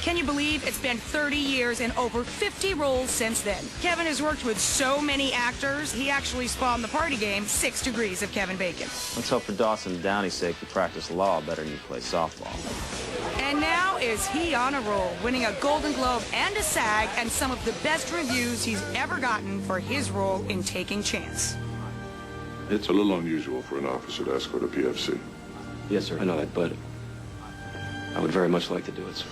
Can you believe it's been 30 years and over 50 roles since then? Kevin has worked with so many actors, he actually spawned the party game 6 Degrees of Kevin Bacon. Let's hope for Dawson and Downey's sake you practice law better than you play softball. And now is he on a roll, winning a Golden Globe and a SAG and some of the best reviews he's ever gotten for his role in Taking Chance. It's a little unusual for an officer to escort a PFC. Yes, sir. I know that, but I would very much like to do it, sir.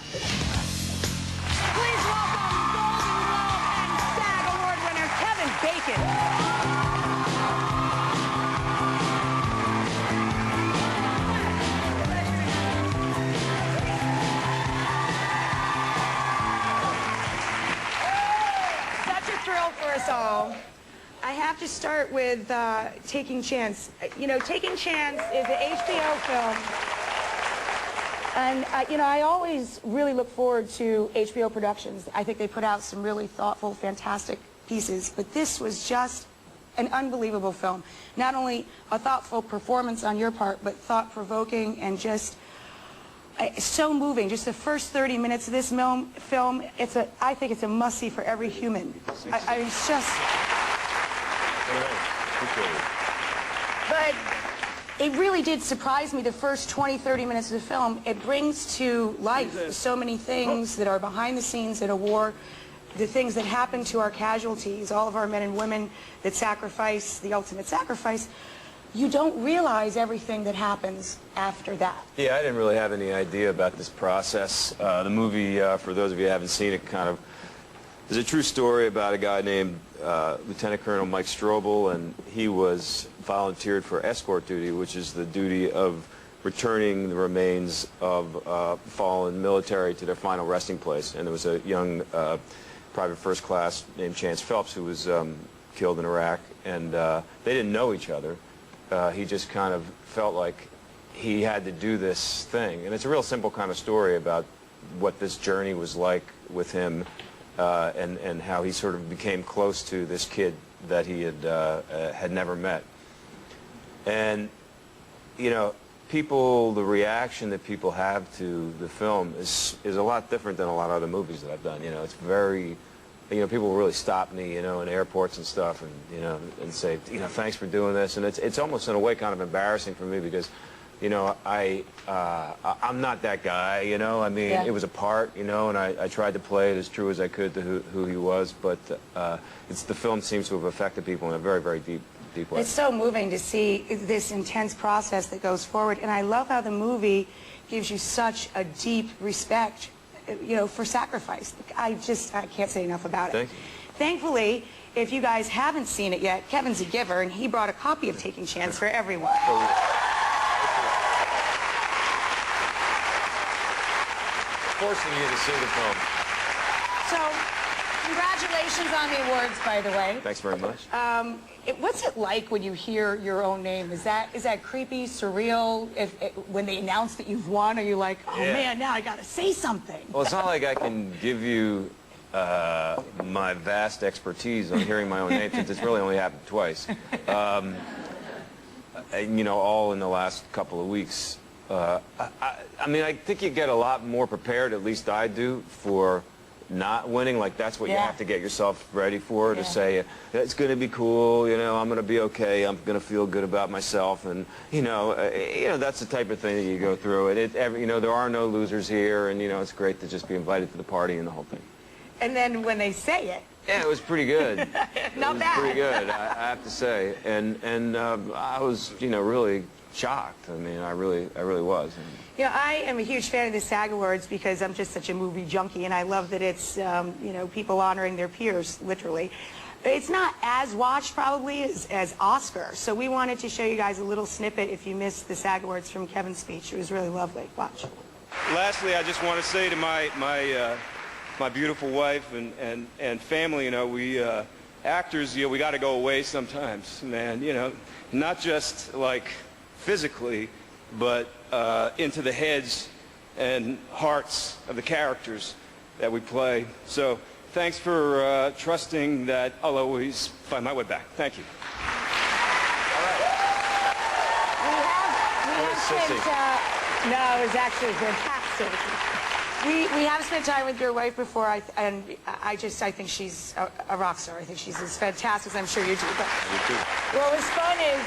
Please welcome Golden Globe and SAG Award winner Kevin Bacon. Such a thrill for us all. I have to start with Taking Chance. You know, Taking Chance is an HBO film. And, you know, I always really look forward to HBO productions. I think they put out some really thoughtful, fantastic pieces. But this was just an unbelievable film. Not only a thoughtful performance on your part, but thought-provoking and just so moving. Just the first 30 minutes of this film, I think it's a must-see for every human. It's just... But it really did surprise me the first 20, 30 minutes of the film. It brings to life so many things that are behind the scenes in a war, the things that happen to our casualties, all of our men and women that sacrifice, the ultimate sacrifice. You don't realize everything that happens after that. Yeah, I didn't really have any idea about this process. The movie, for those of you who haven't seen it, kind of is a true story about a guy named Lieutenant Colonel Mike Strobel, and he was volunteered for escort duty, which is the duty of returning the remains of fallen military to their final resting place. And there was a young private first class named Chance Phelps who was killed in Iraq, and they didn't know each other. He just kind of felt like he had to do this thing. And it's a real simple kind of story about what this journey was like with him, and how he sort of became close to this kid that he had never met. And, you know, the reaction that people have to the film is a lot different than a lot of other movies that I've done. You know, it's very, you know, people will really stop me, you know, in airports and stuff, and, you know, and say, you know, thanks for doing this. And it's almost in a way kind of embarrassing for me because, you know, I'm not that guy, you know. I mean, It was a part, you know, and I tried to play it as true as I could to who he was. But the film seems to have affected people in a very, very deep way. It's so moving to see this intense process that goes forward. And I love how the movie gives you such a deep respect, you know, for sacrifice. I can't say enough about it. Thank you. Thankfully, if you guys haven't seen it yet, Kevin's a giver, and he brought a copy of Taking Chance for everyone. Forcing you to see the film. So, congratulations on the awards, by the way. Thanks very much. What's it like when you hear your own name? Is that creepy, surreal? When they announce that you've won, are you like, oh man, now I got to say something? Well, it's not like I can give you my vast expertise on hearing my own name, since it's really only happened twice. You know, all in the last couple of weeks. I mean, I think you get a lot more prepared, at least I do, for not winning. Like, that's what you have to get yourself ready for, to say, it's going to be cool, you know, I'm going to be okay, I'm going to feel good about myself, and, you know, that's the type of thing that you go through. You know, there are no losers here, and, you know, it's great to just be invited to the party and the whole thing. And then when they say it. Yeah, it was pretty good. Not bad. Pretty good, I have to say. And I was, you know, really shocked. I mean, I really was. You know, I am a huge fan of the SAG Awards because I'm just such a movie junkie, and I love that it's, you know, people honoring their peers, literally. It's not as watched, probably, as Oscar. So we wanted to show you guys a little snippet if you missed the SAG Awards from Kevin's speech. It was really lovely. Watch. Lastly, I just want to say to my beautiful wife and family, you know, we actors, you know, we got to go away sometimes, man. You know, not just like physically, but into the heads and hearts of the characters that we play. So thanks for trusting that I'll always find my way back. Thank you. We have kids, no, it was actually fantastic. We have spent time with your wife before, and I think she's a rock star. I think she's as fantastic as I'm sure you do. But what was fun is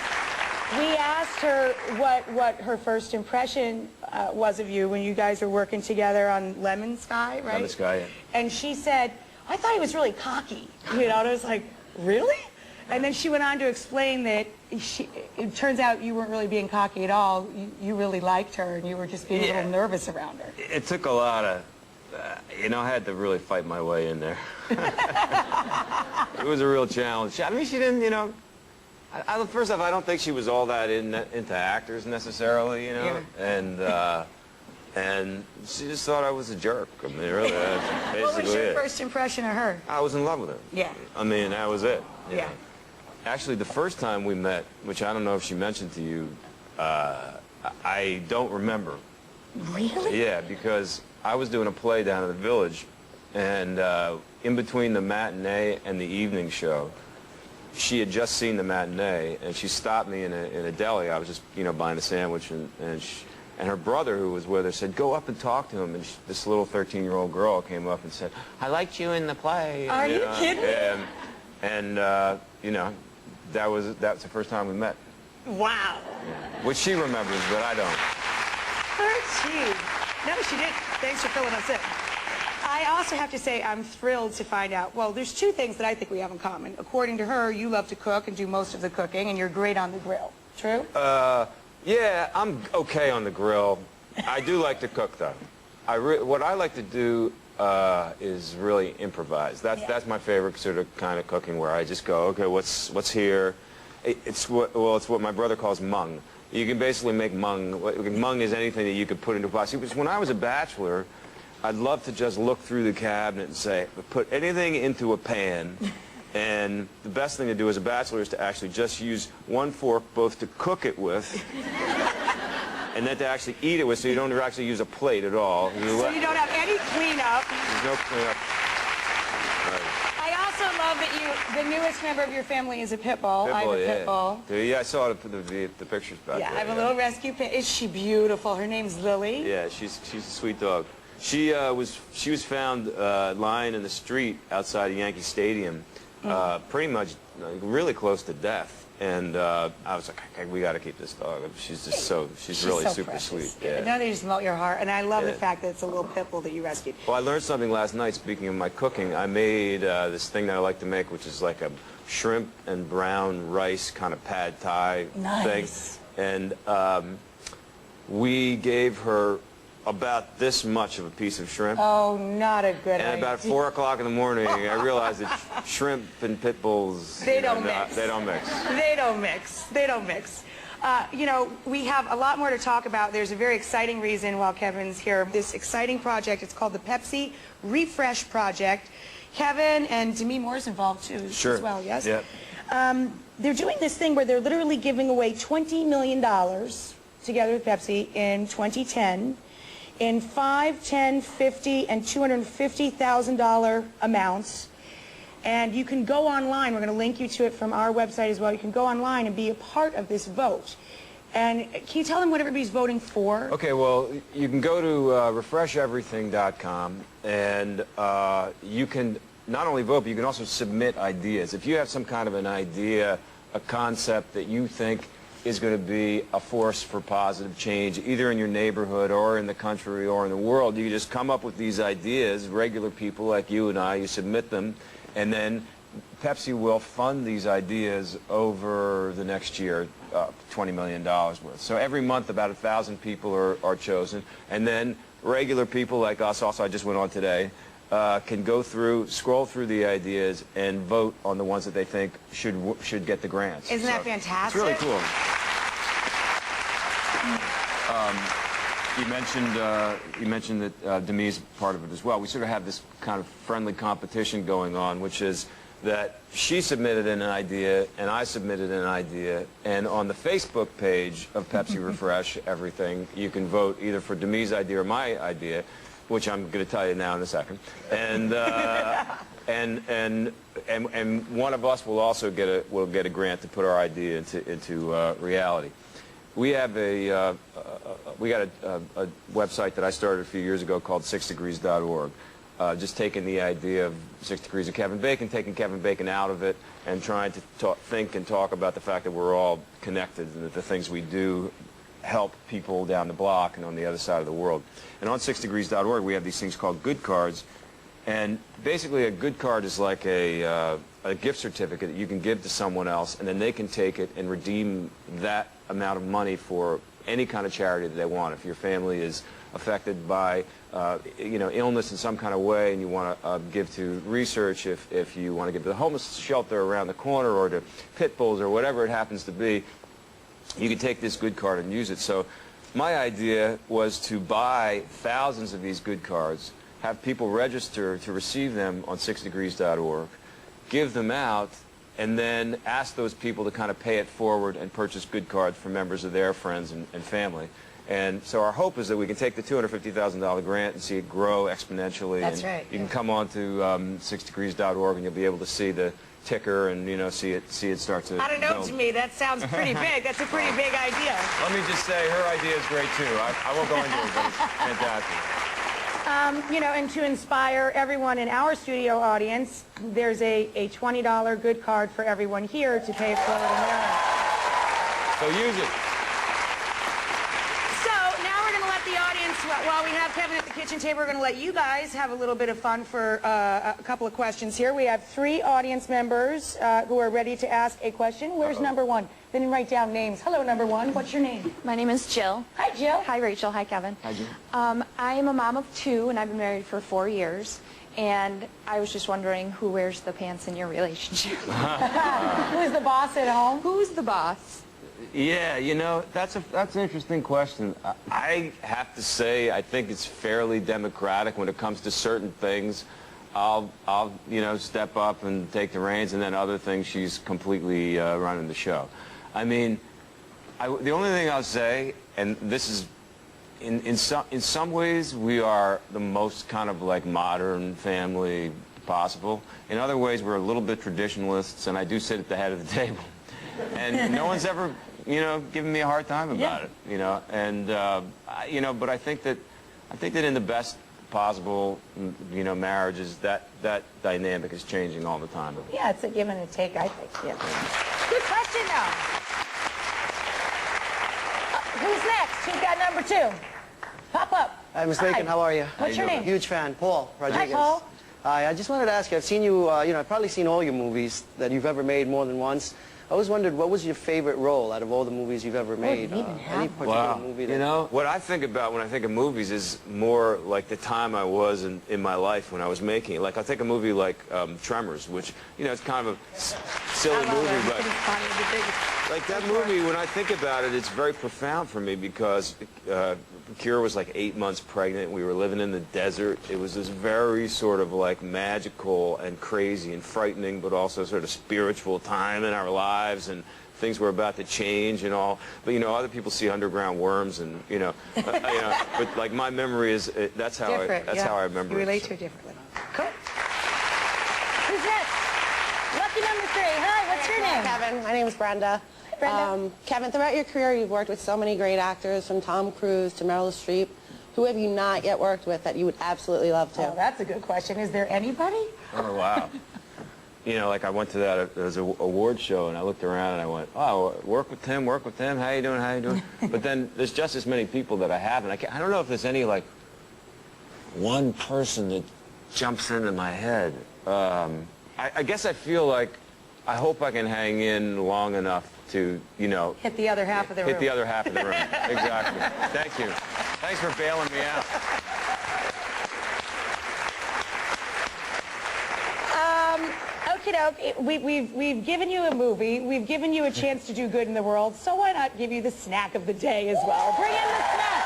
we asked her what her first impression was of you when you guys were working together on Lemon Sky, right? Lemon Sky, yeah. And she said, I thought he was really cocky. You know, and I was like, really? And then she went on to explain that it turns out you weren't really being cocky at all. You really liked her, and you were just being a little nervous around her. It took a lot of, I had to really fight my way in there. It was a real challenge. I mean, she didn't, first off, I don't think she was all that into actors necessarily, Yeah. And she just thought I was a jerk. I mean, really, that's basically What was your it. first impression of her? I was in love with her. Yeah. I mean, that was it. you Yeah. know. Actually, the first time we met, which I don't know if she mentioned to you, I don't remember. Really? Yeah, because I was doing a play down at the Village, and in between the matinee and the evening show, she had just seen the matinee, and she stopped me in a deli. I was just, buying a sandwich, and her brother, who was with her, said, go up and talk to him. And this little 13-year-old girl came up and said, I liked you in the play. Are you kidding? And that was the first time we met. Wow. Which she remembers, but I don't. 13. No, she didn't. Thanks for filling us in. I also have to say I'm thrilled to find out, well, there's two things that I think we have in common. According to her, you love to cook and do most of the cooking, and you're great on the grill. True? Yeah, I'm okay on the grill. I do like to cook, though. What I like to do is really improvise. That's my favorite sort of kind of cooking, where I just go, okay, what's here? It's what my brother calls mung. You can basically make mung. Mung is anything that you could put into a pot. See, because when I was a bachelor, I'd love to just look through the cabinet and say, put anything into a pan. And the best thing to do as a bachelor is to actually just use one fork both to cook it with and then to actually eat it with, so you don't actually use a plate at all. So you don't have any cleanup. There's no cleanup. Right. I also love that the newest member of your family is a pit bull. I have a pit bull. Yeah, I saw the pictures back Yeah, there. I have a little rescue pit. Is she beautiful? Her name's Lily. Yeah, she's a sweet dog. She was found lying in the street outside of Yankee Stadium, pretty much really close to death. And I was like, okay, we got to keep this dog. She's really so super precious. sweet. Yeah. Yeah. No, they just melt your heart. And I love the Yeah. fact that it's a little pit bull that you rescued. Well, I learned something last night, speaking of my cooking. I made this thing that I like to make, which is like a shrimp and brown rice kind of pad thai Nice. thing. And we gave her about this much of a piece of shrimp. Oh, not a good idea. And about 4 o'clock in the morning, I realized that shrimp and pit bulls, They don't mix. They don't mix. They don't mix. They don't mix. We have a lot more to talk about. There's a very exciting reason while Kevin's here. This exciting project, it's called the Pepsi Refresh Project. Kevin and Demi Moore's involved too Sure. as well, yes? Yeah. They're doing this thing where they're literally giving away $20 million together with Pepsi in 2010 in $5, $10, $50, and $250,000 amounts. And you can go online. We're going to link you to it from our website as well. You can go online and be a part of this vote. And can you tell them what everybody's voting for? Okay, well, you can go to refresheverything.com, and you can not only vote, but you can also submit ideas. If you have some kind of an idea, a concept that you think is going to be a force for positive change, either in your neighborhood or in the country or in the world, you just come up with these ideas, regular people like you and I, you submit them, and then Pepsi will fund these ideas over the next year, $20 million worth. So every month about 1,000 people are chosen, and then regular people like us, also I just went on today, can go through, scroll through the ideas and vote on the ones that they think should get the grants. Isn't that fantastic? It's really cool. You mentioned that Demi's part of it as well. We sort of have this kind of friendly competition going on, which is that she submitted an idea and I submitted an idea, and on the Facebook page of Pepsi Refresh Everything, you can vote either for Demi's idea or my idea, which I'm going to tell you now in a second. And and one of us will also get a grant to put our idea into reality. we have we got a website that I started a few years ago called 6degrees.org. Just taking the idea of 6 Degrees of Kevin Bacon, taking Kevin Bacon out of it, and trying to think and talk about the fact that we're all connected and that the things we do help people down the block and on the other side of the world. And on 6degrees.org, we have these things called good cards. And basically, a good card is like a gift certificate that you can give to someone else, and then they can take it and redeem that amount of money for any kind of charity that they want. If your family is affected by illness in some kind of way and you want to give to research, if you want to give to the homeless shelter around the corner or to pit bulls or whatever it happens to be, you can take this good card and use it. So my idea was to buy thousands of these good cards, have people register to receive them on 6degrees.org, give them out, and then ask those people to kind of pay it forward and purchase good cards for members of their friends and family. And so our hope is that we can take the $250,000 grant and see it grow exponentially. That's and right. You can come on to 6degrees.org and you'll be able to see the ticker and see it start to I don't know, build. to me, that sounds pretty big. That's a pretty big idea. Let me just say, her idea is great too. I won't go into it, but it's fantastic. And to inspire everyone in our studio audience, there's a $20 good card for everyone here to pay it forward in their own. So use it. So now we're going to let the audience, while we have Kevin at the kitchen table, we're going to let you guys have a little bit of fun for a couple of questions here. We have 3 audience members who are ready to ask a question. Where's number 1? They didn't write down names. Hello, number 1. What's your name? My name is Jill. Hi, Jill. Hi, Rachel. Hi, Kevin. Hi, Jill. I am a mom of 2, and I've been married for 4 years. And I was just wondering, who wears the pants in your relationship? Who's the boss at home? Who's the boss? Yeah, that's an interesting question. I have to say, I think it's fairly democratic when it comes to certain things. I'll step up and take the reins, and then other things she's completely running the show. I mean, the only thing I'll say, and this is, in some ways, we are the most kind of like modern family possible. In other ways, we're a little bit traditionalists, and I do sit at the head of the table. And no one's ever, given me a hard time about it, And, but I think that in the best possible, marriages, that dynamic is changing all the time. Yeah, it's a give and a take, I think. Yeah. Good question, though. Who's next? Who's got number 2? Pop up. Hi, Ms. Bacon. How are you? What's your name? Huge fan, Paul Rodriguez. Hi, Paul. Hi, I just wanted to ask you, I've seen you, I've probably seen all your movies that you've ever made more than once. I always wondered, what was your favorite role out of all the movies you've ever made? didn't even have Any one. particular movie that... What I think about when I think of movies is more like the time I was in my life when I was making it. Like, I think a movie like Tremors, which, it's kind of a silly movie, but like that movie, when I think about it, it's very profound for me because Kira was like 8 months pregnant. We were living in the desert. It was this very sort of like magical and crazy and frightening, but also sort of spiritual time in our lives, and things were about to change and all. But other people see underground worms, and but like my memory is that's how how I remember. You it. relate to it differently. Cool. Who's next? Lucky number 3. Hi, what's your name? Kevin, my name is Brenda. Brenda. Kevin, throughout your career, you've worked with so many great actors, from Tom Cruise to Meryl Streep. Who have you not yet worked with that you would absolutely love to? Oh, that's a good question. Is there anybody? Oh, wow. Like I went to that as an award show, and I looked around and I went, oh, work with Tim, how you doing? But then there's just as many people that I haven't. I don't know if there's any, like, one person that jumps into my head. I guess I feel like I hope I can hang in long enough to, Hit the other half of the room. hit the other half of the room. Exactly. Thank you. Thanks for bailing me out. We've given you a movie. We've given you a chance to do good in the world. So why not give you the snack of the day as well? Bring in the snack.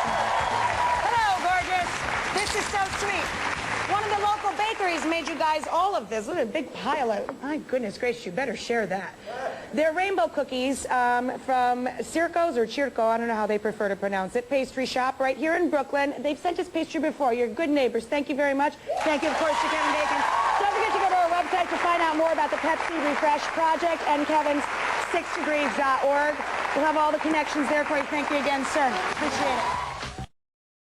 Hello, gorgeous. This is so sweet. One of the local bakeries made you guys all of this. Look at a big pile of, my goodness gracious, you better share that. They're rainbow cookies from Circo's or Circo, I don't know how they prefer to pronounce it, pastry shop right here in Brooklyn. They've sent us pastry before. You're good neighbors. Thank you very much. Thank you, of course, to Kevin Bacon. Don't forget to go to our website to find out more about the Pepsi Refresh Project and Kevin's 6degrees.org. We'll have all the connections there, Corey. Thank you again, sir. Appreciate it.